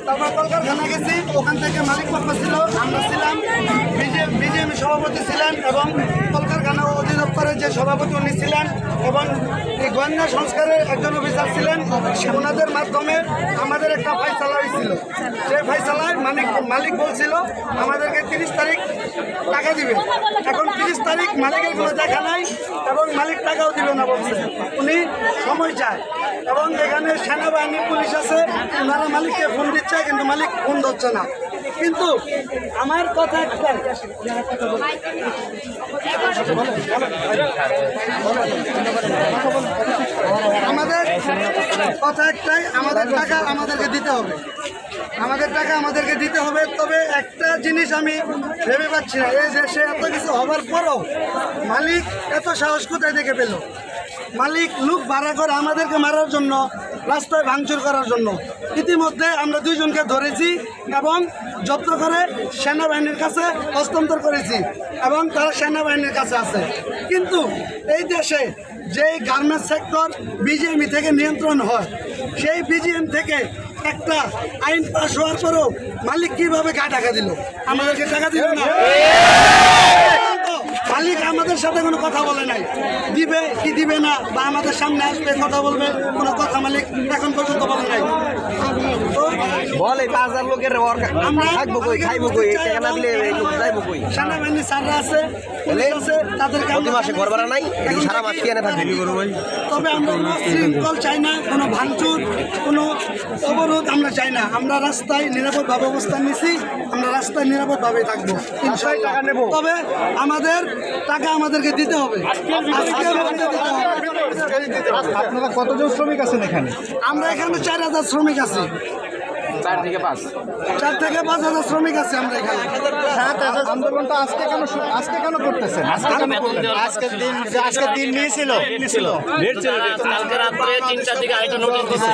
তারপর কলকারখানা গেছি, ওখান থেকে মালিক পক্ষ ছিল, আমরা ছিলাম, বিজেপি সভাপতি ছিলেন এবং কলকারখানা অধিদপ্তরের যে সভাপতি উনি ছিলেন এবং এই গোয়েন্দা সংস্কারের একজন অফিসার ছিলেন। ওনাদের মাধ্যমে আমাদের একটা ফাইসালা হয়েছিল। সেই ফাইসালায় মালিক বলছিল আমাদেরকে 30 তারিখ টাকা দিবে। এখন 30 তারিখ মালিকের কোনো দেখা নাই এবং মালিক টাকাও দিবে না বলছে, উনি সময় চায়। এবং এখানে সেনাবাহিনী পুলিশ আছে, ওনারা মালিককে ফোন দিচ্ছে কিন্তু মালিক ফোন ধরছে না। কিন্তু আমার কথা একটাই, আমাদের কথা একটাই, আমাদের টাকা আমাদেরকে দিতে হবে, আমাদের টাকা আমাদেরকে দিতে হবে। তবে একটা জিনিস আমি ভেবে পাচ্ছি না, এই দেশে এত কিছু হবার পরও মালিক এত সাহস কোথায় দেখে পেল? মালিক লোক ভাড়া করে আমাদেরকে মারার জন্য, রাস্তায় ভাঙচুর করার জন্য। ইতিমধ্যে আমরা 2 জনকে ধরেছি এবং জব্দ করে সেনাবাহিনীর কাছে হস্তান্তর করেছি এবং তারা সেনাবাহিনীর কাছে আছে। কিন্তু এই দেশে যেই গার্মেন্টস সেক্টর বিজিএমই থেকে নিয়ন্ত্রণ হয়, সেই বিজিএম থেকে একটা আইন পাশ হওয়ার পরেও মালিক কিভাবে গায়ে টাকা দিল? আমাদেরকে টাকা দিল না। মালিক আমাদের সাথে কোনো কথা বলে নাই, দিবে কি দিবে না বা আমাদের সামনে আসবে কথা বলবে, কোনো কথা মালিক এখন পর্যন্ত বলে নাই। বলে 5000 লোকের আমরা থাকবো কই, খাইবো কই, টাকা না দিলে এই লোক যাইবো কই? সেনাবাহিনী স্যাররা আছে, পুলিশ আছে, তাদেরকে প্রতি মাসে ঘর ভাড়া নাই, সারা মাস কি এনে থাকবে? তবে আমরা কোনো শৃঙ্খল চাই না, কোনো ভাঙচুর, কোনো অবরোধ আমরা চাই না। আমরা রাস্তায় নিরাপদভাবে অবস্থান নিছি, আমরা রাস্তায় নিরাপদভাবে থাকবো ইনশাআল্লাহ। তবে আমাদের টাকা আমাদেরকে দিতে হবে, আজকে দিতে হবে। আপনারা কতজন শ্রমিক আছেন এখানে? আমরা এখানে 4000 শ্রমিক আছি, 4 থেকে 5 হাজার শ্রমিক আছে আমরা এখানে। আন্দোলনটা আজকে কেন করতেছেন? আজকের দিন নিয়েছিল কালকে রাত্রে 3টার দিকে আরেকটা নোটিশ দিচ্ছে।